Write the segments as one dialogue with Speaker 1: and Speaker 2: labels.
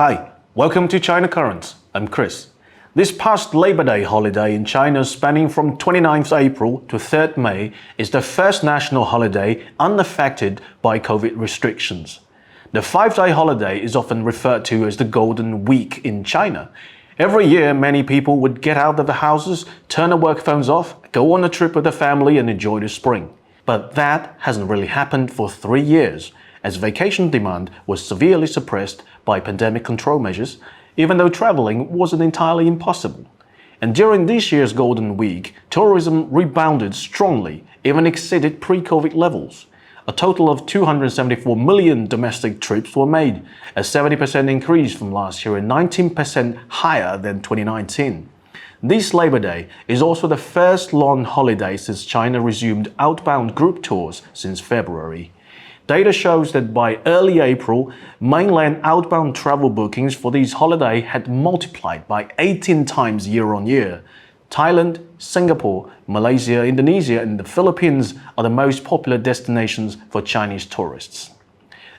Speaker 1: Hi, welcome to China Currents. I'm Chris. This past Labor Day holiday in China, spanning from 29th April to 3rd May, is the first national holiday unaffected by COVID restrictions. The 5-day holiday is often referred to as the Golden Week in China. Every year, many people would get out of the houses, turn their work phones off, go on a trip with the family and enjoy the spring. But that hasn't really happened for 3 years, as vacation demand was severely suppressed by pandemic control measures, even though traveling wasn't entirely impossible. And during this year's Golden Week, tourism rebounded strongly, even exceeded pre-COVID levels. A total of 274 million domestic trips were made, a 70% increase from last year and 19% higher than 2019. This Labor Day is also the first long holiday since China resumed outbound group tours since February. Data shows that by early April, mainland outbound travel bookings for this holiday had multiplied by 18 times year-on-year. Thailand, Singapore, Malaysia, Indonesia, and the Philippines are the most popular destinations for Chinese tourists.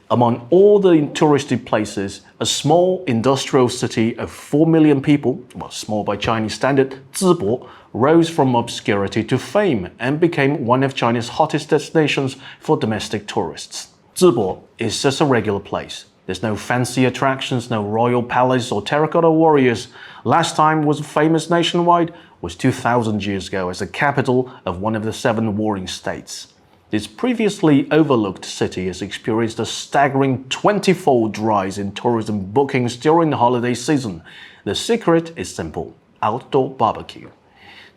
Speaker 1: Among all the touristy places, a small industrial city of 4 million people, well, small by Chinese standard, Zibo, rose from obscurity to fame and became one of China's hottest destinations for domestic tourists. Zibo is just a regular place. There's no fancy attractions, no royal palace or terracotta warriors. Last time was famous nationwide was 2,000 years ago as the capital of one of the 7 warring states. This previously overlooked city has experienced a staggering 20-fold rise in tourism bookings during the holiday season. The secret is simple: outdoor barbecue.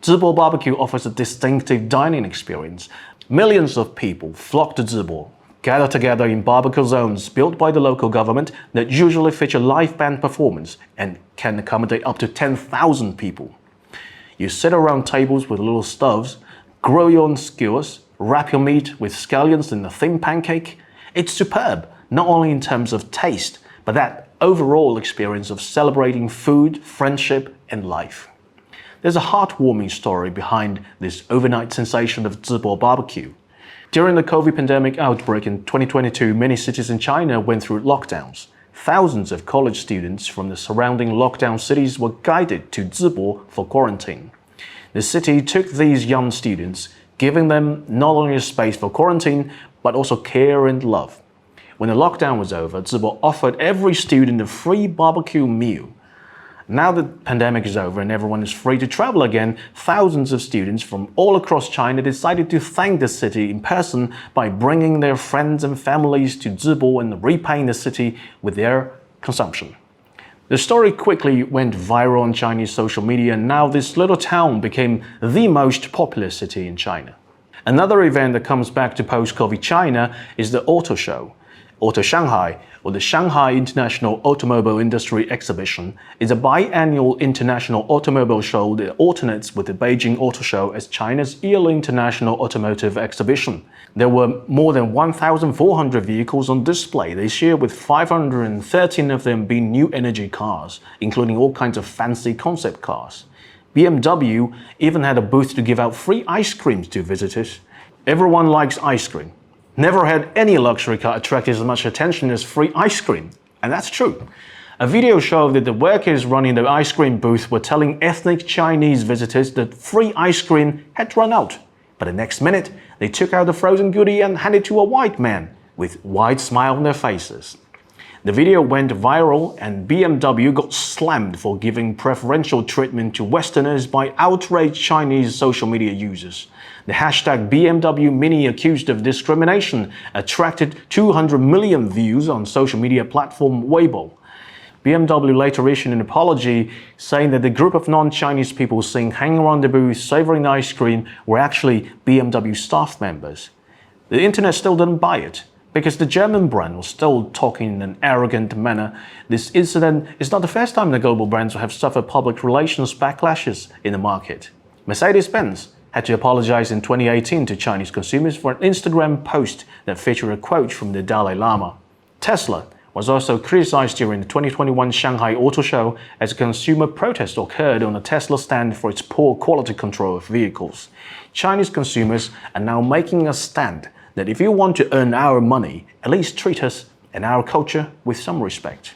Speaker 1: Zibo barbecue offers a distinctive dining experience. Millions of people flock to Zibo, gather together in barbecue zones built by the local government that usually feature live band performance and can accommodate up to 10,000 people. You sit around tables with little stoves, grill your own skewers, wrap your meat with scallions in a thin pancake. It's superb, not only in terms of taste, but that overall experience of celebrating food, friendship, and life. There's a heartwarming story behind this overnight sensation of Zibo barbecue. During the COVID pandemic outbreak in 2022, many cities in China went through lockdowns. Thousands of college students from the surrounding lockdown cities were guided to Zibo for quarantine. The city took these young students, giving them not only a space for quarantine, but also care and love. When the lockdown was over, Zibo offered every student a free barbecue meal. Now the pandemic is over and everyone is free to travel again, thousands of students from all across China decided to thank the city in person by bringing their friends and families to Zibo and repaying the city with their consumption. The story quickly went viral on Chinese social media, and now this little town became the most popular city in China. Another event that comes back to post-COVID China is the Auto Show. Auto Shanghai, or the Shanghai International Automobile Industry Exhibition, is a biannual international automobile show that alternates with the Beijing Auto Show as China's yearly international automotive exhibition. There were more than 1,400 vehicles on display this year, with 513 of them being new energy cars, including all kinds of fancy concept cars. BMW even had a booth to give out free ice creams to visitors. Everyone likes ice cream. Never had any luxury car attract as much attention as free ice cream. And that's true. A video showed that the workers running the ice cream booth were telling ethnic Chinese visitors that free ice cream had run out. But the next minute, they took out the frozen goodie and handed it to a white man with a wide smile on their faces. The video went viral and BMW got slammed for giving preferential treatment to Westerners by outraged Chinese social media users. The hashtag BMW Mini accused of discrimination attracted 200 million views on social media platform Weibo. BMW later issued an apology, saying that the group of non-Chinese people seen hanging around the booth savoring ice cream were actually BMW staff members. The internet still didn't buy it, because the German brand was still talking in an arrogant manner. This incident is not the first time the global brands have suffered public relations backlashes in the market. Mercedes-Benz had to apologize in 2018 to Chinese consumers for an Instagram post that featured a quote from the Dalai Lama. Tesla was also criticized during the 2021 Shanghai Auto Show as a consumer protest occurred on a Tesla stand for its poor quality control of vehicles. Chinese consumers are now making a stand that if you want to earn our money, at least treat us and our culture with some respect.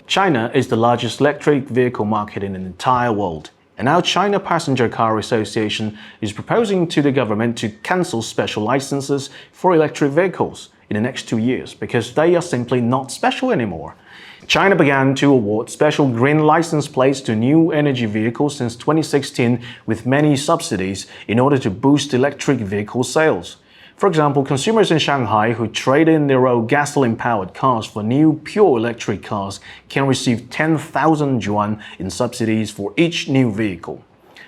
Speaker 1: China is the largest electric vehicle market in the entire world. And now China Passenger Car Association is proposing to the government to cancel special licenses for electric vehicles in the next 2 years because they are simply not special anymore. China began to award special green license plates to new energy vehicles since 2016 with many subsidies in order to boost electric vehicle sales. For example, consumers in Shanghai who trade in their old gasoline-powered cars for new pure electric cars can receive 10,000 yuan in subsidies for each new vehicle.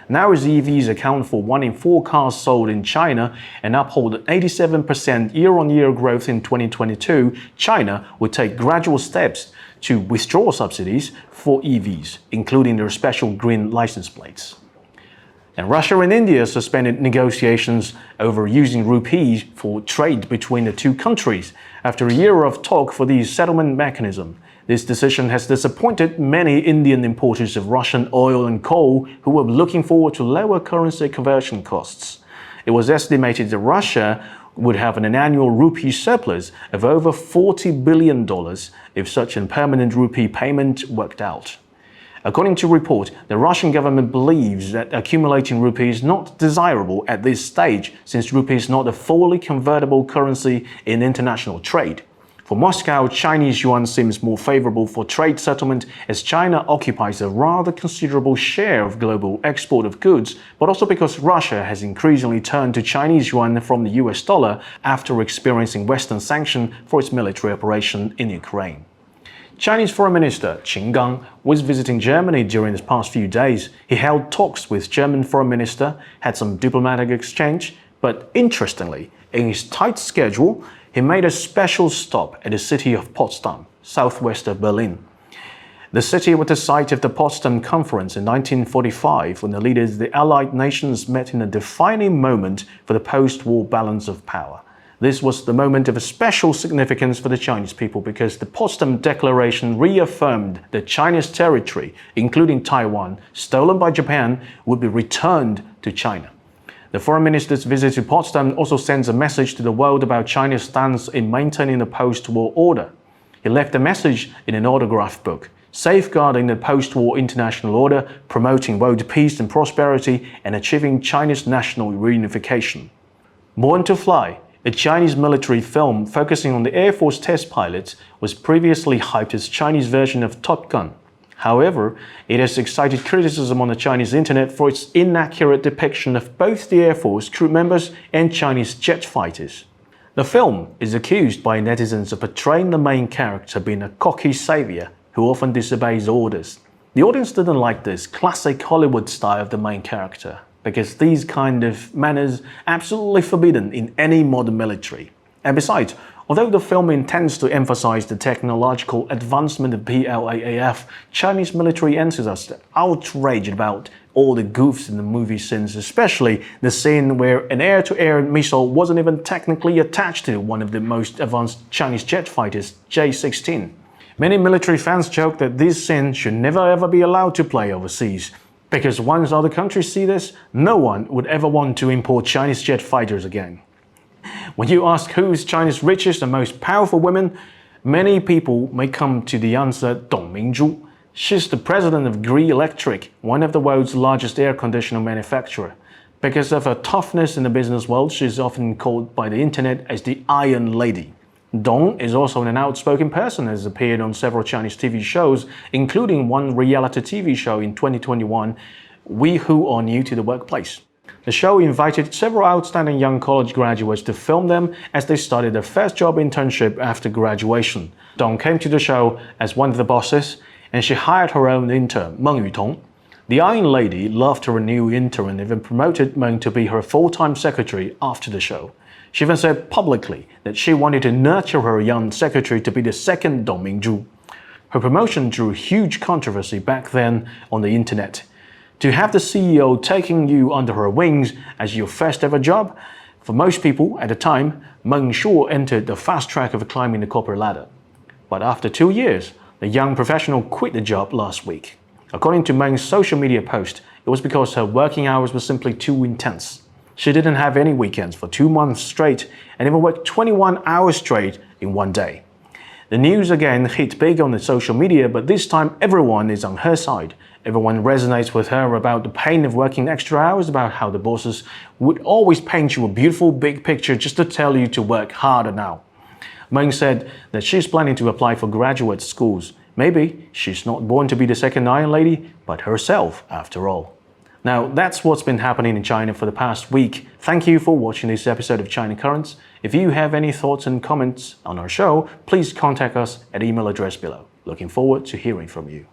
Speaker 1: Now as EVs account for 1 in 4 cars sold in China and uphold 87% year-on-year growth in 2022, China will take gradual steps to withdraw subsidies for EVs, including their special green license plates. And Russia and India suspended negotiations over using rupees for trade between the two countries after a year of talk for the settlement mechanism. This decision has disappointed many Indian importers of Russian oil and coal who were looking forward to lower currency conversion costs. It was estimated that Russia would have an annual rupee surplus of over $40 billion if such a permanent rupee payment worked out. According to a report, the Russian government believes that accumulating rupee is not desirable at this stage since rupee is not a fully convertible currency in international trade. For Moscow, Chinese yuan seems more favorable for trade settlement as China occupies a rather considerable share of global export of goods, but also because Russia has increasingly turned to Chinese yuan from the US dollar after experiencing Western sanction for its military operation in Ukraine. Chinese Foreign Minister Qin Gang was visiting Germany during the past few days. He held talks with German Foreign Minister, had some diplomatic exchange, but interestingly, in his tight schedule, he made a special stop at the city of Potsdam, southwest of Berlin. The city was the site of the Potsdam Conference in 1945 when the leaders of the Allied nations met in a defining moment for the post-war balance of power. This was the moment of a special significance for the Chinese people because the Potsdam Declaration reaffirmed that China's territory, including Taiwan, stolen by Japan, would be returned to China. The foreign minister's visit to Potsdam also sends a message to the world about China's stance in maintaining the post-war order. He left a message in an autograph book, safeguarding the post-war international order, promoting world peace and prosperity, and achieving China's national reunification. Born to Fly, a Chinese military film focusing on the Air Force test pilots, was previously hyped as Chinese version of Top Gun. However, it has excited criticism on the Chinese internet for its inaccurate depiction of both the Air Force crew members and Chinese jet fighters. The film is accused by netizens of portraying the main character being a cocky savior who often disobeys orders. The audience didn't like this classic Hollywood style of the main character, because these kind of manners are absolutely forbidden in any modern military. And besides, although the film intends to emphasize the technological advancement of PLAAF, Chinese military enthusiasts are outraged about all the goofs in the movie scenes, especially the scene where an air-to-air missile wasn't even technically attached to one of the most advanced Chinese jet fighters, J-16. Many military fans joke that this scene should never ever be allowed to play overseas, because once other countries see this, no one would ever want to import Chinese jet fighters again. When you ask who is China's richest and most powerful woman, many people may come to the answer Dong Mingzhu. She's the president of Gree Electric, one of the world's largest air conditioner manufacturer. Because of her toughness in the business world, she's often called by the internet as the Iron Lady. Dong is also an outspoken person and has appeared on several Chinese TV shows, including one reality TV show in 2021, We Who Are New to the Workplace. The show invited several outstanding young college graduates to film them as they started their first job internship after graduation. Dong came to the show as one of the bosses, and she hired her own intern, Meng Yutong. The Iron Lady loved her new intern and even promoted Meng to be her full-time secretary after the show. She even said publicly that she wanted to nurture her young secretary to be the second Dong Mingzhu. Her promotion drew huge controversy back then on the internet. To have the CEO taking you under her wings as your first ever job? For most people at the time, Meng sure entered the fast track of climbing the corporate ladder. But after 2 years, the young professional quit the job last week. According to Meng's social media post, it was because her working hours were simply too intense. She didn't have any weekends for 2 months straight and even worked 21 hours straight in one day. The news again hit big on the social media, but this time everyone is on her side. Everyone resonates with her about the pain of working extra hours, about how the bosses would always paint you a beautiful big picture just to tell you to work harder now. Meng said that she's planning to apply for graduate schools. Maybe she's not born to be the second Iron Lady, but herself after all. Now, that's what's been happening in China for the past week. Thank you for watching this episode of China Currents. If you have any thoughts and comments on our show, please contact us at email address below. Looking forward to hearing from you.